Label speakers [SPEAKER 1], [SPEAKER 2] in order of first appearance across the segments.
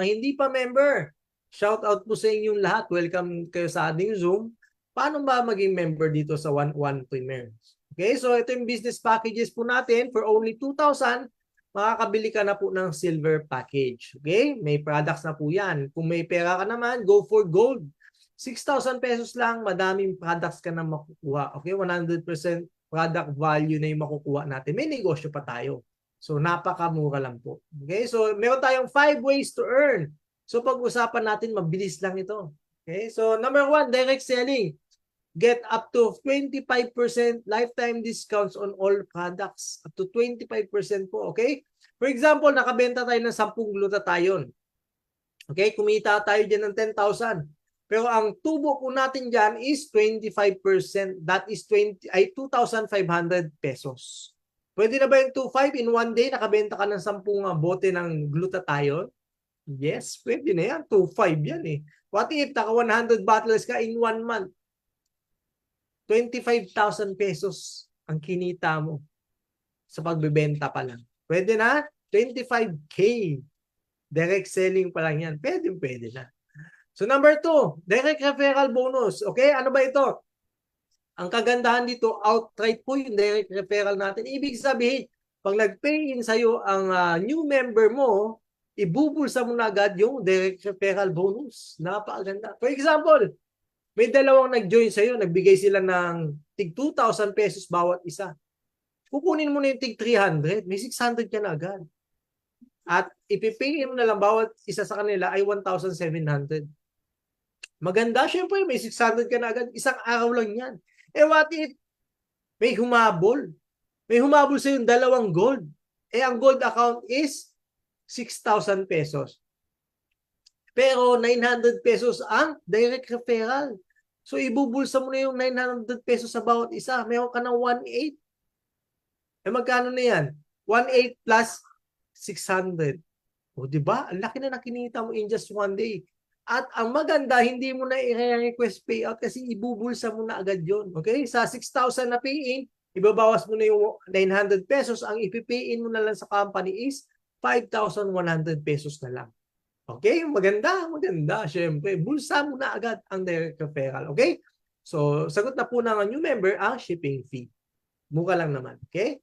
[SPEAKER 1] Hindi pa member, shout out po sa inyong lahat. Welcome kayo sa ating Zoom. Paano ba maging member dito sa 1-1 Premier? Okay, so ito yung business packages po natin. For only 2,000, makakabili ka na po ng silver package. Okay, may products na po yan. Kung may pera ka naman, go for gold. 6,000 pesos lang, madaming products ka na makukuha. Okay, 100% product value na yung makukuha natin. May negosyo pa tayo. So, napakamura lang po. Okay? So, meron tayong 5 ways to earn. So, pag-usapan natin, mabilis lang ito. Okay? So, number 1, direct selling. Get up to 25% lifetime discounts on all products. Up to 25% po. Okay? For example, nakabenta tayo ng 10 glutathione. Okay? Kumita tayo dyan ng 10,000. Pero ang tubo po natin dyan is 25%. That is 2,500 pesos. Pwede na ba yung 2.5 in one day? Nakabenta ka ng 10 bote ng glutathione? Yes, pwede na yan. 2.5 yan eh. What if naka 100 bottles ka in 1 month? 25,000 pesos ang kinita mo sa pagbebenta pa lang. Pwede na? 25K. Direct selling pa lang yan. Pwede na. So number 2, direct referral bonus. Okay, ano ba ito? Ang kagandahan dito, outright po yung direct referral natin. Ibig sabihin, pag nag-pay in sa'yo ang new member mo, ibubulsa mo na agad yung direct referral bonus. Napakaganda. For example, may dalawang nag-join sa'yo, nagbigay sila ng tig 2,000 pesos bawat isa. Kukunin mo na yung tig 300, may 600 ka na agad. At ipipay mo na lang bawat isa sa kanila ay 1,700. Maganda, syempre may 600 ka na agad. Isang araw lang yan. What if may humabol? May humabol sa yung 2 gold. Ang gold account is 6,000 pesos. Pero 900 pesos ang direct referral. So ibubulsa mo na yung 900 pesos sa bawat isa. Mayroon ka ng 1,800. Magkano na yan? 1,800 plus 600. O diba? Ang laki na nakinita mo in just one day. At ang maganda, hindi mo na i-request payout kasi ibubulsa mo na agad yun. Okay? Sa 6,000 na pay-in, ibabawas mo na yung 900 pesos. Ang ipipay-in mo na lang sa company is 5,100 pesos na lang. Okay? Maganda. Siyempre, bulsa mo na agad ang direct referral. Okay? So, sagot na po ng new member ang shipping fee. Mura lang naman. Okay?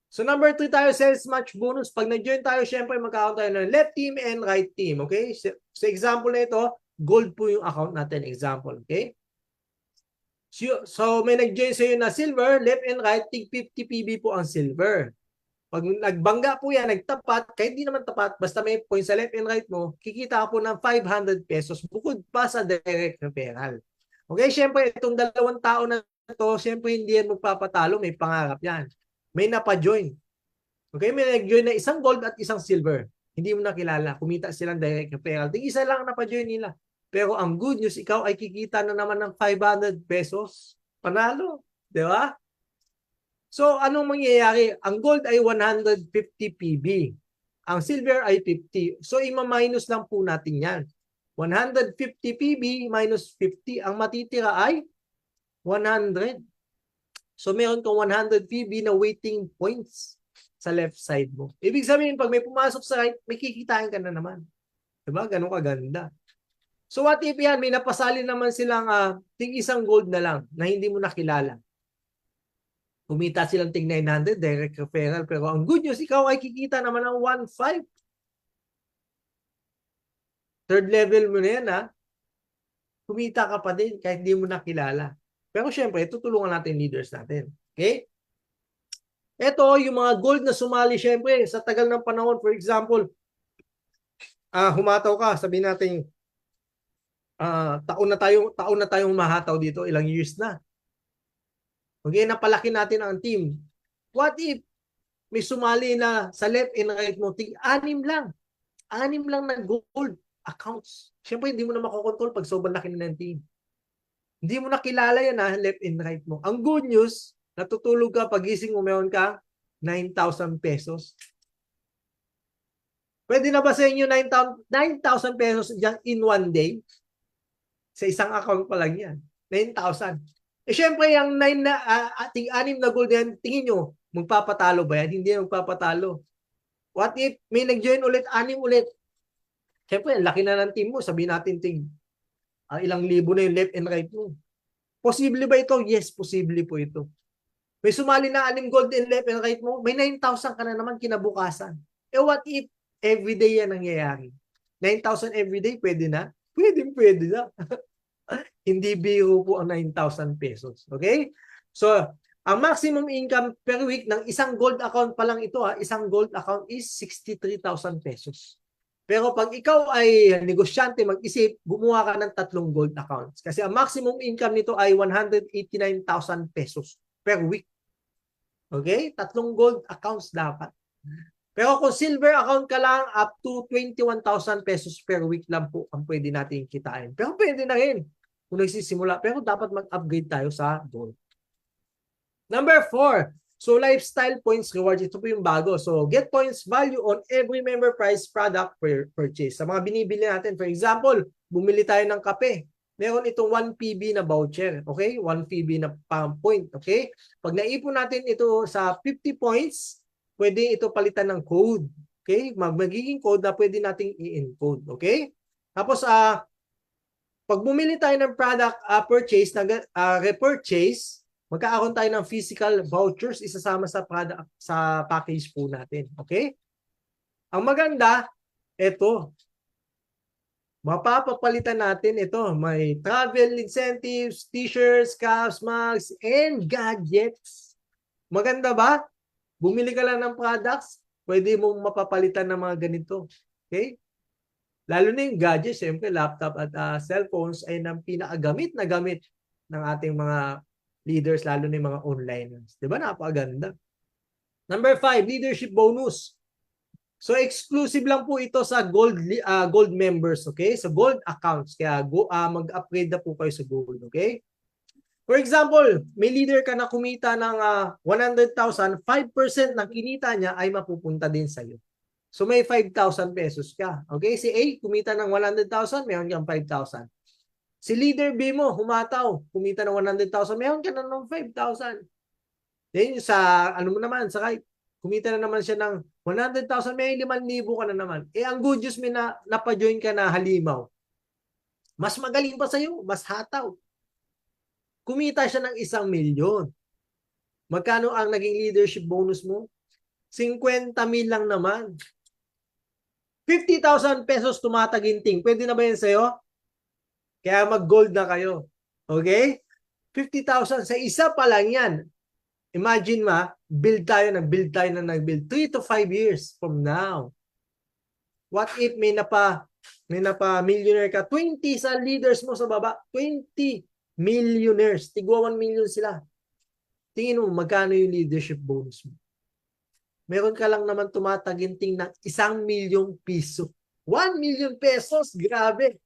[SPEAKER 1] So number 3 tayo, sales match bonus. Pag nag-join tayo, syempre magkakaroon tayo ng left team and right team. Okay? So example na ito, gold po yung account natin. Example. Okay? So may nag-join sa'yo na silver, left and right, tig 50 PB po ang silver. Pag nagbangga po yan, nagtapat, kahit di naman tapat, basta may point sa left and right mo, kikita ka po ng 500 pesos bukod pa sa direct referral. Okay? Syempre, itong 2 tao na ito, syempre hindi yan magpapatalo, may pangarap yan. May napa-join. Okay, may nag-join na isang gold at isang silver. Hindi mo nakilala. Kumita silang direct referral. Isa lang ang napa-join nila. Pero ang good news, ikaw ay kikita na naman ng 500 pesos. Panalo. Di ba? So, anong mangyayari? Ang gold ay 150 PB. Ang silver ay 50. So, ima-minus lang po natin yan. 150 PB minus 50. Ang matitira ay 100. So, meron kang 100 PB na waiting points sa left side mo. Ibig sabihin, pag may pumasok sa right, may kikitain ka na naman. Diba? Ganun kaganda. So, what if yan? May napasali naman silang tig isang gold na lang na hindi mo nakilala. Kumita silang tig 900, direct referral. Pero ang good news, ikaw ay kikita naman ng 1.5. Third level mo na yan, ha? Kumita ka pa din kahit hindi mo nakilala. Pero syempre, tutulungan natin leaders natin. Okay? Ito, yung mga gold na sumali, syempre, sa tagal ng panahon, for example, humataw ka, sabihin natin, taon na tayong mahataw dito, ilang years na. Okay, napalaki natin ang team. What if may sumali na sa left and right mo, tig-anim lang. 6 lang na gold accounts. Syempre, hindi mo na makokontrol pag sobrang laki na ng team. Hindi mo nakilala yan left and right mo. Ang good news, natutulog ka, pagising mo, meron ka 9,000 pesos. Pwede na ba sa inyo 9,000 pesos dyan in one day? Sa isang account pa lang yan. 9,000. Syempre, yung 9 na, ating 6 na gold yan, tingin nyo, magpapatalo ba yan? Hindi yan magpapatalo. What if may nag-join ulit, 6 ulit? Siyempre, laki na ng team mo. Sabihin natin, ilang libo na yung left and right mo. Posible ba ito? Yes, posible po ito. May sumali na 6 gold and left and right mo, may 9,000 ka na naman kinabukasan. What if everyday yan nangyayari? 9,000 everyday, pwede na? Pwede na. Hindi biro po ang 9,000 pesos. Okay? So, ang maximum income per week ng isang gold account pa lang ito, isang gold account is 63,000 pesos. Pero pag ikaw ay negosyante, mag-isip, gumawa ka ng 3 gold accounts. Kasi ang maximum income nito ay 189,000 pesos per week. Okay? 3 gold accounts dapat. Pero kung silver account ka lang, up to 21,000 pesos per week lang po ang pwede natin kitain. Pero pwede na rin kung nagsisimula. Pero dapat mag-upgrade tayo sa gold. Number 4. So, lifestyle points rewards. Ito po yung bago. So, get points value on every member price product purchase. Sa mga binibili natin, for example, bumili tayo ng kape. Meron itong 1 PB na voucher. Okay? 1 PB na point. Okay? Pag naipon natin ito sa 50 points, pwede ito palitan ng code. Okay? Magiging code na pwede nating i-encode. Okay? Tapos, pag bumili tayo ng product purchase, repurchase, magkakaroon tayo ng physical vouchers isasama sa product sa package po natin. Okay? Ang maganda, ito. Mapapapalitan natin ito. May travel incentives, t-shirts, caps, mugs, and gadgets. Maganda ba? Bumili ka lang ng products, pwede mong mapapalitan ng mga ganito. Okay? Lalo na yung gadgets, siyempre laptop at cellphones ay ng pinakagamit na gamit ng ating mga leaders, lalo na yung mga onliners. Diba? Napakaganda. Number 5, leadership bonus. So, exclusive lang po ito sa gold members, okay? Sa gold accounts. Kaya mag-upgrade na po kayo sa gold, okay? For example, may leader ka na kumita ng 100,000, 5% ng kinita niya ay mapupunta din sa'yo. So, may 5,000 pesos ka. Okay? Si A, kumita ng 100,000, mayroon kang 5,000. Si leader B mo, humataw, kumita ng 100,000, mayroon ka na ng 5,000. Then sa, ano mo naman, sa right, kumita na naman siya ng 100,000, may 5,000 ka na naman. Ang good news, may napajoin ka na halimaw. Mas magaling pa sa'yo, mas hataw. Kumita siya ng 1,000,000. Magkano ang naging leadership bonus mo? 50,000 lang naman. 50,000 pesos tumataginting. Pwede na ba yan sa'yo? Kaya mag-gold na kayo. Okay? 50,000 sa isa pa lang yan. Imagine nag-build tayo 3 to 5 years from now. What if may napa millionaire ka? 20 sa leaders mo sa baba. 20 millionaires. Tigwa 1 million sila. Tingin mo, magkano yung leadership bonus mo? Meron ka lang naman tumataginting ng 1,000,000 piso. 1 million pesos, grabe.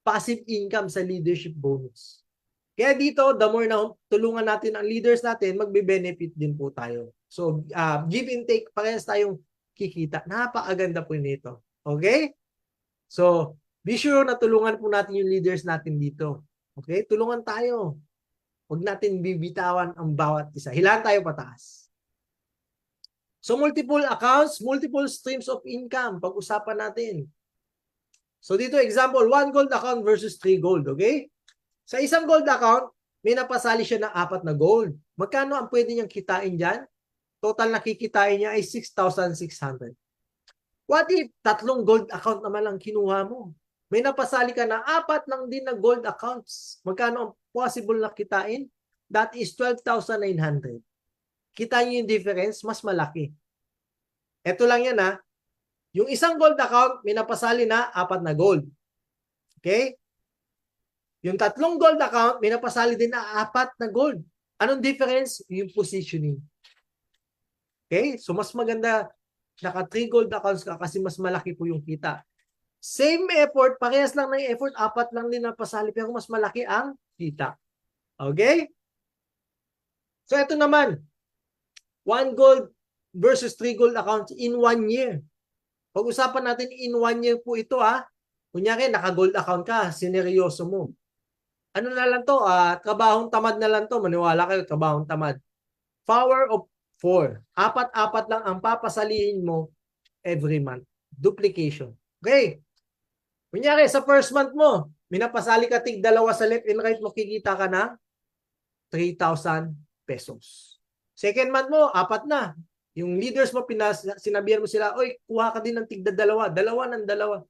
[SPEAKER 1] Passive income sa leadership bonus. Kaya dito, the more na tulungan natin ang leaders natin, magbe-benefit din po tayo. So, give and take, parehas tayong kikita. Napakaganda po nito. Okay? So, be sure na tulungan po natin yung leaders natin dito. Okay? Tulungan tayo. Huwag natin bibitawan ang bawat isa. Hilaan tayo pataas. So, multiple accounts, multiple streams of income. Pag-usapan natin. So, dito example, 1 gold account versus 3 gold. Okay? Sa isang gold account, may napasali siya ng 4 na gold. Magkano ang pwede niyang kitain dyan? Total na kikitain niya ay 6,600. What if 3 gold account naman lang kinuha mo? May napasali ka na 4 lang din na gold accounts. Magkano ang possible na kitain? That is 12,900. Kita niyo yung difference, mas malaki. Ito lang yan Yung isang gold account, may napasali na 4 na gold. Okay? Yung 3 gold account, may napasali din na 4 na gold. Anong difference? Yung positioning. Okay? So, mas maganda naka 3 gold accounts ka kasi mas malaki po yung kita. Same effort, parehas lang ng effort, 4 lang din napasali, pero mas malaki ang kita. Okay? So, ito naman. 1 gold versus 3 gold accounts in 1 year. Pag-usapan natin in 1 year po ito Kunyari, naka-gold account ka, sineryoso mo. Ano na lang to? Trabahong tamad na lang to. Maniwala kayo, trabahong tamad. Power of 4. 4 lang ang papasalihin mo every month. Duplication. Okay. Kunyari, sa first month mo, minapasali ka tig dalawa sa left and right mo, kikita ka na 3,000 pesos. Second month mo, 4 na. Yung leaders mo, sinabihan mo sila, oy, kuha ka din ng tigda dalawa. Dalawa ng dalawa.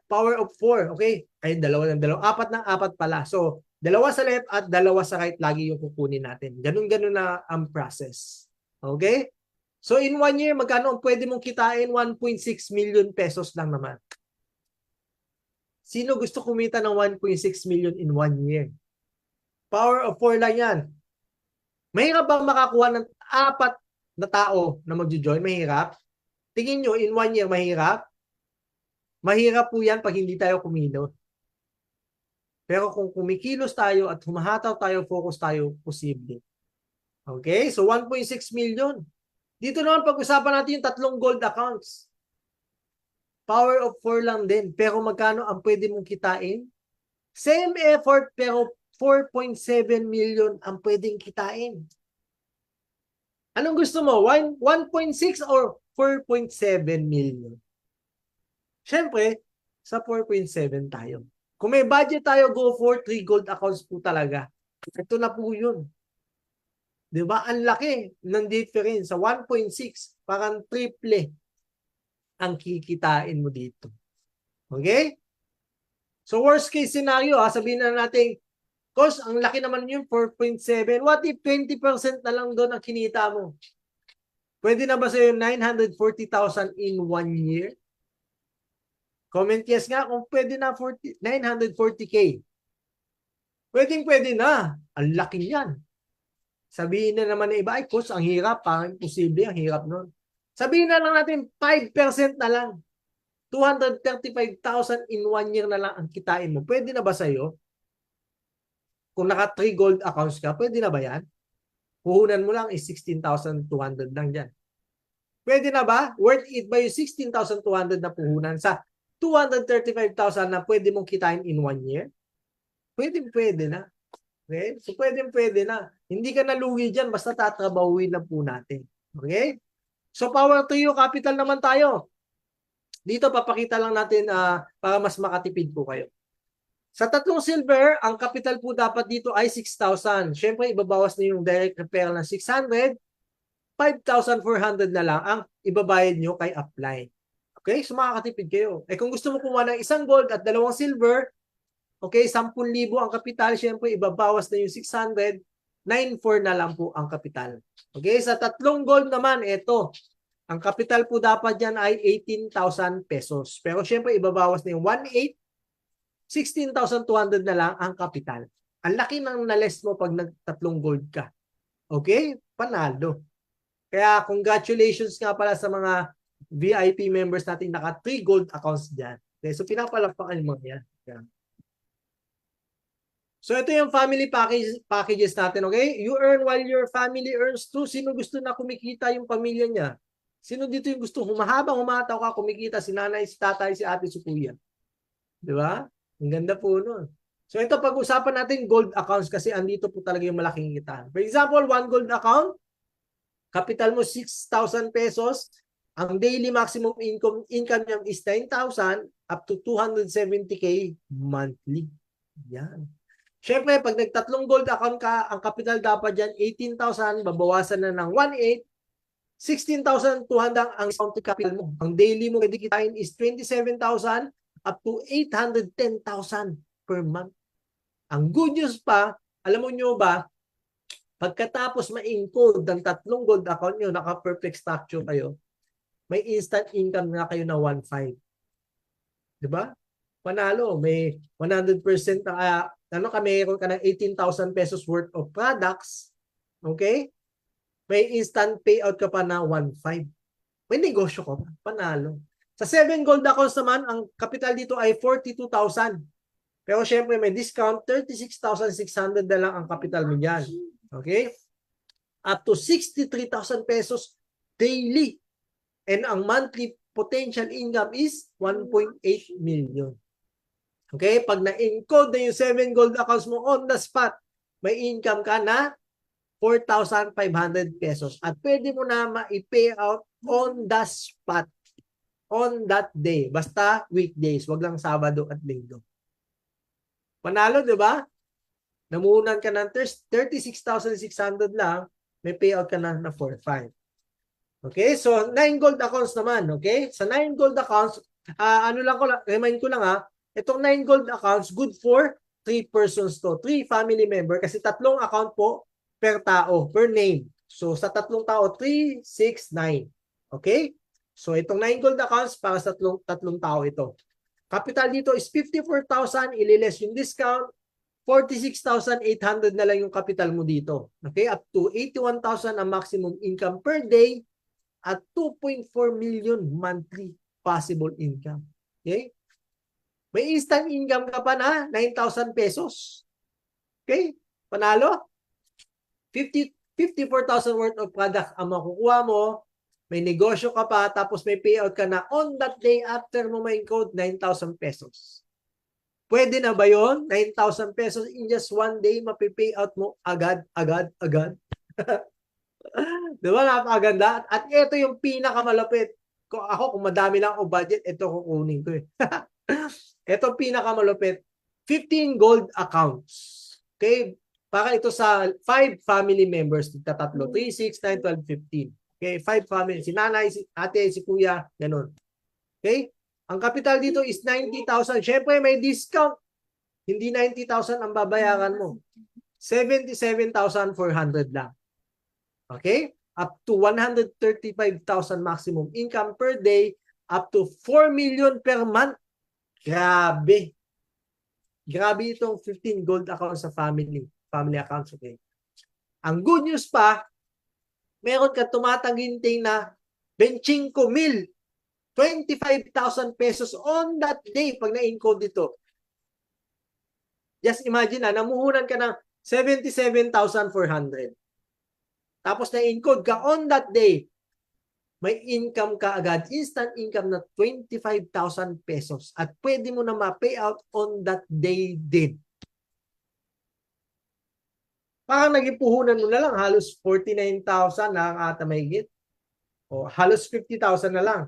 [SPEAKER 1] Power of 4, okay? Ay, dalawa ng dalawa. 4 ng 4 pala. So, dalawa sa left at dalawa sa right lagi yung kukunin natin. Ganun-ganun na ang process. Okay? So, in 1 year, magkano ang pwede mong kitain? 1.6 million pesos lang naman. Sino gusto kumita ng 1.6 million in 1 year? Power of 4 lang yan. Mahirap bang makakuha ng 4 na tao na magjo-join? Mahirap? Tingin nyo, in 1 year, mahirap? Mahirap po yan pag hindi tayo kumilos. Pero kung kumikilos tayo at humahataw tayo, focus tayo, posible. Okay? So 1.6 million. Dito naman pag-usapan natin yung 3 gold accounts. Power of 4 lang din. Pero magkano ang pwede mong kitain? Same effort pero 4.7 million ang pwedeng kitain. Anong gusto mo? 1.6 or 4.7 million? Siyempre, sa 4.7 tayo. Kung may budget tayo, go for 3 gold accounts po talaga. Ito na po yun. Diba? Ang laki ng difference. Sa 1.6, parang triple ang kikitain mo dito. Okay? So worst case scenario, sabihin na natin, course, ang laki naman yun, 4.7. What if 20% na lang doon ang kinita mo? Pwede na ba sa'yo 940,000 in 1 year? Comment yes nga kung pwede na 940K. Pwede na. Ang laki niyan. Sabihin na naman na iba, ay course, ang hirap, parang imposible, ang hirap nun. Sabihin na lang natin, 5% na lang. 235,000 in 1 year na lang ang kitain mo. Pwede na ba sa'yo? Kung naka 3 gold accounts ka, pwede na ba yan? Puhunan mo lang is 16,200 lang dyan. Pwede na ba? Worth it ba yung 16,200 na puhunan sa 235,000 na pwede mong kitain in 1 year? Pwede na. Okay? So pwede na. Hindi ka nalugi dyan, basta tatrabawin na po natin. Okay? So power to you, capital naman tayo. Dito papakita lang natin para mas makatipid po kayo. Sa 3 silver, ang capital po dapat dito ay 6,000. Siyempre, ibabawas na yung direct referral ng 600. 5,400 na lang ang ibabayad nyo kay apply. Okay? So makakatipid kayo. Eh kung gusto mo kumuha ng 1 gold at 2 silver, okay, 10,000 ang kapital, siyempre ibabawas na yung 600, 9,400 na lang po ang kapital. Okay? Sa 3 gold naman, ito. Ang kapital po dapat dyan ay 18,000 pesos. Pero siyempre ibabawas na yung 1,800, 16,200 na lang ang kapital. Ang laki ng na-less mo pag nag-3 gold ka. Okay? Panalo. Kaya congratulations nga pala sa mga VIP members natin naka 3 gold accounts dyan. Okay? So pinapalakpakan mo yan. Yeah. So ito yung family packages natin. Okay? You earn while your family earns too. Sino gusto na kumikita yung pamilya niya? Sino dito yung gusto humahabang humataw ka kumikita? Si nanay, si tatay, si ate, si kuya. Di ba? Ang ganda po nun. So ito pag-usapan natin gold accounts kasi andito po talaga yung malaking kita. For example, 1 gold account, capital mo 6,000 pesos, ang daily maximum income niya is 9,000 up to 270K monthly. Yan. Siyempre, pag nag-3 gold account ka, ang capital dapat dyan 18,000, babawasan na ng 1,800, 16,200 ang counted capital mo. Ang daily mo pwede kitain is 27,000 up to 810,000 per month. Ang good news pa, alam mo nyo ba, pagkatapos ma-encode ng 3 gold account nyo, naka-perfect structure kayo, may instant income na kayo na 1.5. Diba? Panalo, may 100% na, mayroon ka ng 18,000 pesos worth of products, okay? May instant payout ka pa na 1.5. May negosyo ka pa, panalo. Sa 7 gold accounts naman, ang capital dito ay 42,000. Pero syempre may discount, 36,600 na lang ang capital mo dyan. Okay? Up to 63,000 pesos daily. And ang monthly potential income is 1.8 million. Okay? Pag na-encode na yung 7 gold accounts mo on the spot, may income ka na 4,500 pesos. At pwede mo na ma-pay out on the spot. on that day. Basta weekdays, wag lang Sabado at Linggo. Panalo, di ba? Namuhunan ka ng 36,600 lang, may payout ka na 4,500. Okay? So, 9 gold accounts naman. Okay? Sa 9 gold accounts, remind ko lang itong 9 gold accounts, good for 3 persons to. 3 family member kasi 3 account po per tao, per name. So, sa 3 tao, 3, 6, 9. Okay? So, itong 9 gold accounts para sa 3 tao ito. Capital dito is 54,000, ililess yung discount, 46,800 na lang yung capital mo dito. Okay? Up to 81,000 ang maximum income per day at 2.4 million monthly possible income. Okay? May instant income ka pa na 9,000 pesos. Okay? Panalo? 54,000 worth of product ang makukuha mo. May negosyo ka pa, tapos may payout ka na on that day after mo may code 9,000 pesos. Pwede na ba yun? 9,000 pesos in just one day, mapipayout mo agad. Diba? Napakaganda. At ito yung pinakamalapit. Kung madami lang ako budget, ito kukunin ko eh. Ito pinakamalapit. 15 gold accounts. Okay? Para ito sa 5 family members. Tatlo. 3, 6, 9, 12, 15. Okay? 5 family. Si nanay, si ate, si kuya. Ganun. Okay? Ang capital dito is 90,000. Siyempre may discount. Hindi 90,000 ang babayaran mo. 77,400 lang. Okay? Up to 135,000 maximum income per day. Up to 4 million per month. Grabe. Grabe itong 15 gold accounts sa family accounts. Okay? Ang good news pa, meron ka tumatangginting na 25,000 25,000 pesos on that day pag na-encode dito. Just imagine namuhunan ka ng 77,400. Tapos na-encode ka on that day, may income ka agad, instant income na 25,000 pesos at pwede mo na ma-payout on that day din. Parang nag-ipuhunan mo na lang, halos 49,000 na ang ata mahigit. O halos 50,000 na lang.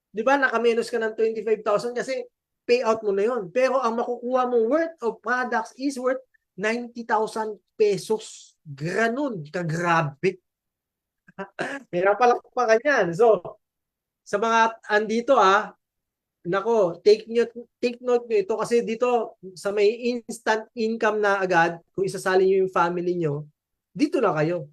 [SPEAKER 1] Di ba, nakamenos ka ng 25,000 kasi payout mo na yun. Pero ang makukuha mo worth of products is worth 90,000 pesos. Ganun, kagrabe. Meron pala pa kanyan. So, sa mga andito nako, take note nyo ito kasi dito sa may instant income na agad, kung isasali nyo yung family nyo, dito na kayo.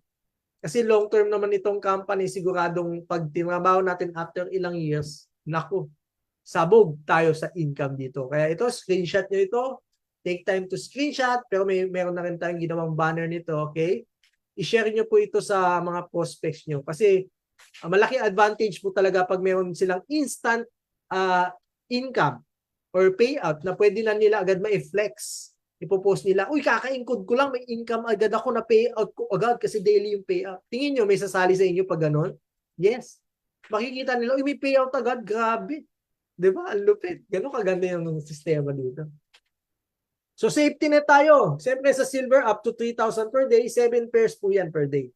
[SPEAKER 1] Kasi long term naman itong company, siguradong pag tinrabaho natin after ilang years, naku, sabog tayo sa income dito. Kaya ito, screenshot nyo ito. Take time to screenshot. Pero meron na rin tayong ginawang banner nito. Okay? I-share nyo po ito sa mga prospects nyo. Kasi malaking advantage po talaga pag meron silang instant income or payout na pwede na nila agad ma-flex. Ipopost nila, uy, kaka-encode ko lang, may income agad ako na payout ko agad kasi daily yung payout. Tingin nyo, may sasali sa inyo pag ganon? Yes. Makikita nila, uy, may payout agad, grabe. Diba? Ang lupit. Ganon kaganda yung sistema dito. So, safety net tayo. Siyempre sa silver, up to 3,000 per day, 7 pairs po yan per day.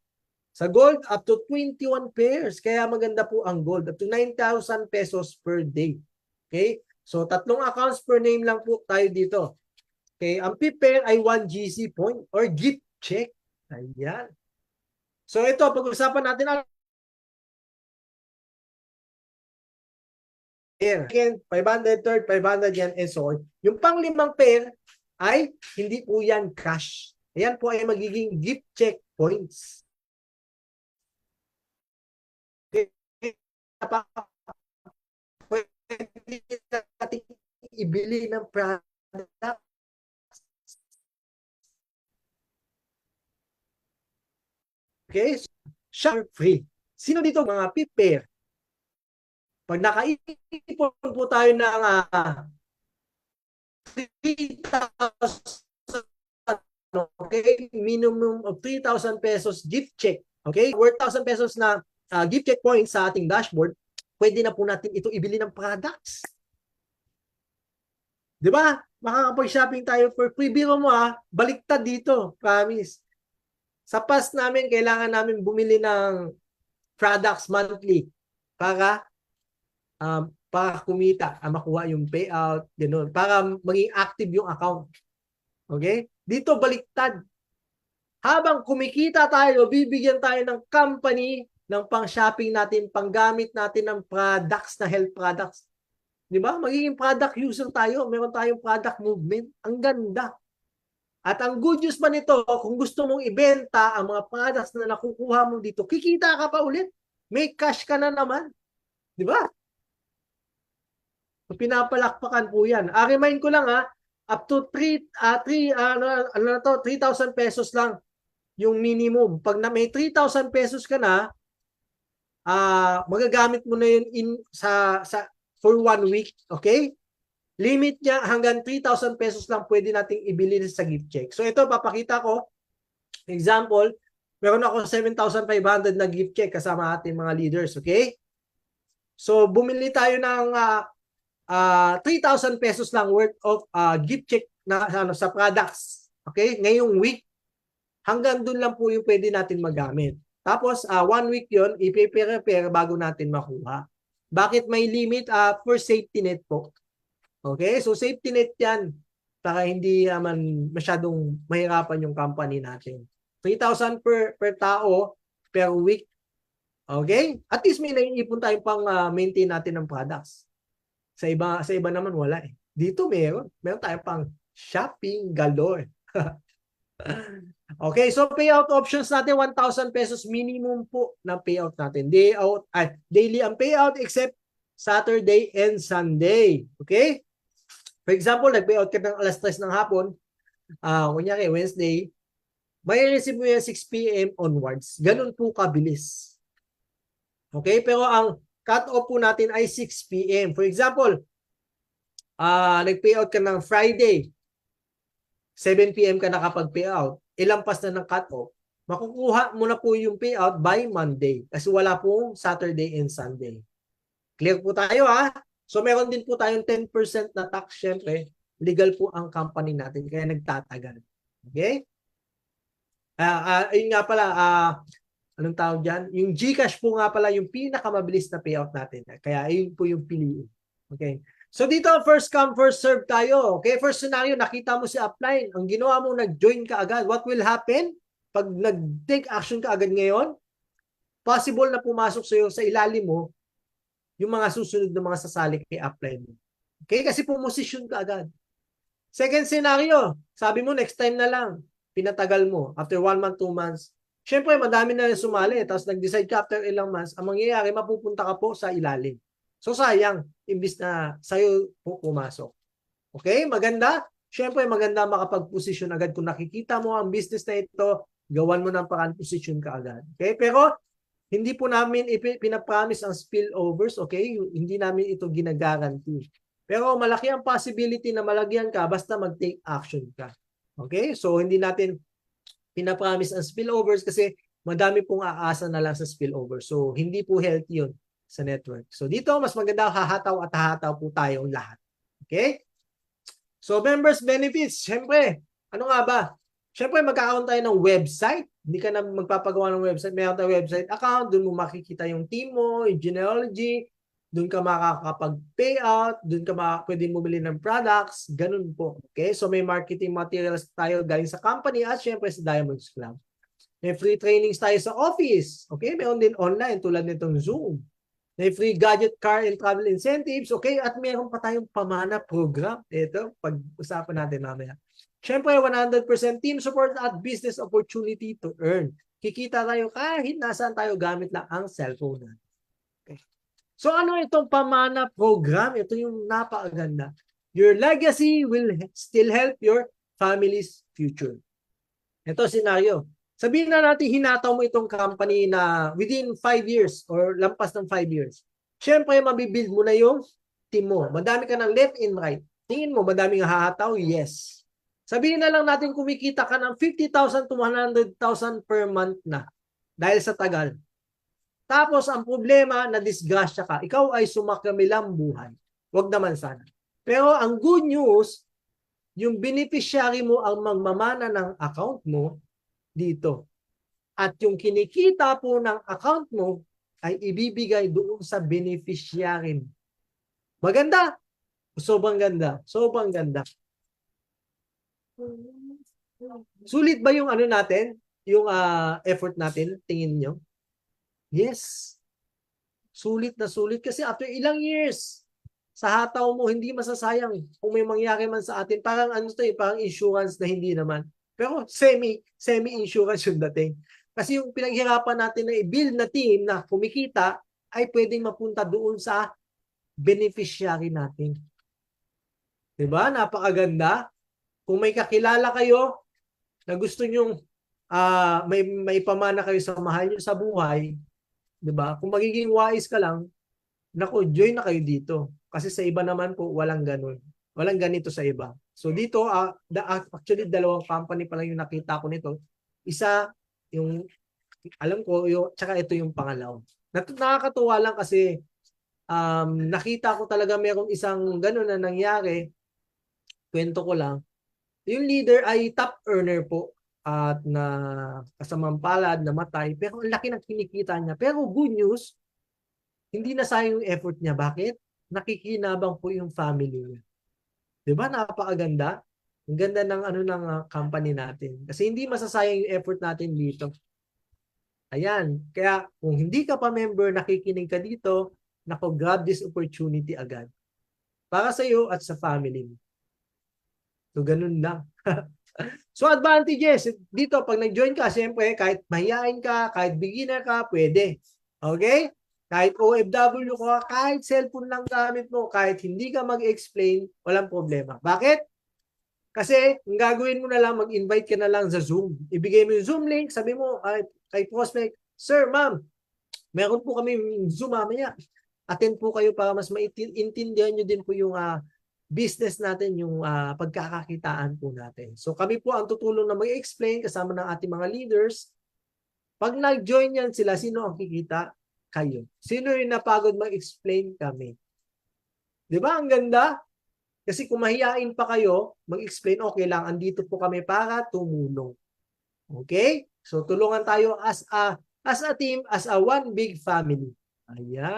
[SPEAKER 1] Sa gold, up to 21 pairs. Kaya maganda po ang gold. Up to 9,000 pesos per day. Okay? So, 3 accounts per name lang po tayo dito. Okay, ang PIP ay 1 GC point or gift check. Ayan. So ito, pag-usapan natin pair. Again, 500, third, 500 yan, and so on. Yung pang-limang pair ay hindi po yan cash. Ayan po ay magiging gift check points. Okay. Pwede natin ibili ng product. Okay? Share free. Sino dito mga PIP-pair? Pag nakaipon po tayo ng 3,000, okay? Minimum of 3,000 pesos gift check. Okay? Worth 1,000 pesos na gift check points sa ating dashboard, pwede na po natin ito ibili ng products. Di ba? Makakapag-shopping tayo for free. Biro mo baliktad dito. Promise. Sa past namin, kailangan namin bumili ng products monthly para para kumita, makuha yung payout, gano'n, para maging active yung account. Okay? Dito baliktad. Habang kumikita tayo, bibigyan tayo ng company ng pang-shopping natin, panggamit natin ng products na health products. Di ba? Magiging product user tayo. Meron tayong product movement. Ang ganda. At ang good news pa nito, kung gusto mong ibenta ang mga products na nakukuha mo dito, kikita ka pa ulit. May cash ka na naman. Di ba? So, pinapalakpakan po yan. Remind ko lang up to 3,000 pesos lang yung minimum. Pag na may 3,000 pesos ka na, magagamit mo na yun for 1 week. Okay? Limit niya hanggang 3,000 pesos lang pwede nating ibili sa gift check. So ito, papakita ko. Example, meron ako 7,500 na gift check kasama ating mga leaders. Okay? So bumili tayo ng 3,000 pesos lang worth of gift check na sa products. Okay? Ngayong week, hanggang doon lang po yung pwede natin magamit. Tapos, 1 week yon i-prepare bago natin makuha. Bakit may limit? For safety net po. Okay? So, safety net yan para hindi naman masyadong mahirapan yung company natin. 3,000 per tao per week. Okay? At least may naiipon tayong pang maintain natin ng products. Sa iba naman wala eh. Dito meron tayong pang shopping galore. Okay, so payout options natin 1,000 pesos minimum po na payout natin. Daily ang payout except Saturday and Sunday. Okay? For example, nag-payout ka ng alas 3 ng hapon, kunyari Wednesday, may receive mo yan 6 p.m. onwards. Ganun po kabilis. Okay? Pero ang cut-off po natin ay 6 p.m. For example, nag-payout ka ng Friday, 7 p.m. ka nakapag-payout, ilampas na ng cut-off, makukuha mo na po yung payout by Monday kasi wala pong Saturday and Sunday. Clear po tayo So meron din po tayong 10% na tax, syempre, legal po ang company natin kaya nagtatagal. Okay? Ayun nga pala, anong tawag dyan? Yung GCash po nga pala yung pinakamabilis na payout natin. Kaya ayun po yung piliin. Okay? So dito, first come, first serve tayo. Okay? First scenario, nakita mo si upline. Ang ginawa mo, nag-join ka agad. What will happen? Pag nag-take action ka agad ngayon, possible na pumasok sa'yo sa ilalim mo yung mga susunod na mga sasali kay upline mo. Okay? Kasi pumosisyon ka agad. Second scenario, sabi mo next time na lang. Pinatagal mo. After 1 month, 2 months, syempre, madami na rin sumali. Tapos nag-decide ka after ilang months, ang mangyayari, mapupunta ka po sa ilalim. So, sayang, imbis na sa'yo po pumasok. Okay? Maganda? Syempre, maganda makapag-position agad. Kung nakikita mo ang business na ito, gawan mo ng parang position ka agad. Okay? Pero, hindi po namin pinapromise ang spillovers. Okay? Hindi namin ito ginagaranti. Pero, malaki ang possibility na malagyan ka basta mag-take action ka. Okay? So, hindi natin pinapromise ang spillovers kasi madami pong aasa na lang sa spillover. So, hindi po healthy yun sa network. So, dito, mas maganda hahataw at hahataw po tayong lahat. Okay? So, members benefits. Siyempre, ano nga ba? Siyempre, magkakaroon tayo ng website. Hindi ka na magpapagawa ng website. Mayroon tayong website account. Doon mo makikita yung team mo, yung genealogy. Doon ka makakapag-payout, doon ka pwede bumili ng products, ganun po. Okay? So may marketing materials tayo galing sa company at syempre sa Diamonds Club. May free trainings tayo sa office. Okay? Mayroon din online tulad nitong Zoom. May free gadget, car, and travel incentives. Okay? At mayroon pa tayong pamana program. Ito, pag-usapan natin mamaya. Syempre, 100% team support at business opportunity to earn. Kikita tayo kahit nasaan tayo gamit lang ang cellphone natin. Okay? So ano itong pamana program? Ito yung napakaganda. Your legacy will still help your family's future. Ito scenario. Sabihin na natin hinataw mo itong company na within 5 years or lampas ng 5 years. Siyempre, mabibuild mo na yung team mo. Madami ka ng left and right. Tingin mo, madaming hahataw? Yes. Sabihin na lang natin kumikita ka ng 50,000 to 100,000 per month na dahil sa tagal. Tapos, ang problema, na-disgrasya ka. Ikaw ay sumakamilang buhay. Huwag naman sana. Pero ang good news, yung beneficiary mo ang magmamana ng account mo dito. At yung kinikita po ng account mo ay ibibigay doon sa beneficiary mo. Maganda. Sobrang ganda. Sobrang ganda. Sulit ba yung ano natin? Yung effort natin? Tingin nyo? Yes. Sulit kasi after ilang years, sa hataw mo, hindi masasayang kung may mangyari man sa atin. Parang ano to parang insurance na hindi naman. Pero semi-insurance yung dating. Kasi yung pinaghirapan natin na i-build na team na kumikita ay pwedeng mapunta doon sa beneficiary natin. Diba? Napakaganda. Kung may kakilala kayo na gusto nyong may pamana kayo sa mahal nyo sa buhay, diba? Kung magiging wise ka lang, naku, join na kayo dito. Kasi sa iba naman po, walang ganun. Walang ganito sa iba. So dito, actually, dalawang company pa lang yung nakita ko nito. Isa, yung, alam ko, tsaka ito yung pangalaw. Nakakatuwa lang kasi nakita ko talaga merong isang ganun na nangyari. Kwento ko lang. Yung leader ay top earner po at na kasamang palad, namatay. Pero ang laki ng kinikita niya. Pero good news, hindi na sayang yung effort niya. Bakit? Nakikinabang po yung family niya. 'Di ba? Napakaganda. Ang ganda ng ano ng company natin. Kasi hindi masasayang yung effort natin dito. Ayan. Kaya kung hindi ka pa member, nakikinig ka dito, nako, grab this opportunity agad. Para sa iyo at sa family mo. So, ganun lang. So, advantages. Dito, pag nag-join ka, siyempre, kahit mahihain ka, kahit beginner ka, pwede. Okay? Kahit OFW ka, kahit cellphone lang gamit mo, kahit hindi ka mag-explain, walang problema. Bakit? Kasi, ang gagawin mo na lang, mag-invite ka na lang sa Zoom. Ibigay mo yung Zoom link, sabi mo kay prospect, Sir, ma'am, meron po kami Zoom mamaya. Attend po kayo para mas maintindihan nyo din po yung business natin, yung pagkakakitaan po natin. So kami po ang tutulong na mag-explain kasama ng ating mga leaders. Pag nag-join yan sila, sino ang kikita? Kayo. Sino yung napagod mag-explain? Kami. Di ba? Ang ganda. Kasi kung mahihain pa kayo, mag-explain, okay lang, andito po kami para tumulong. Okay? So tulungan tayo as a team, as a one big family. Ayan.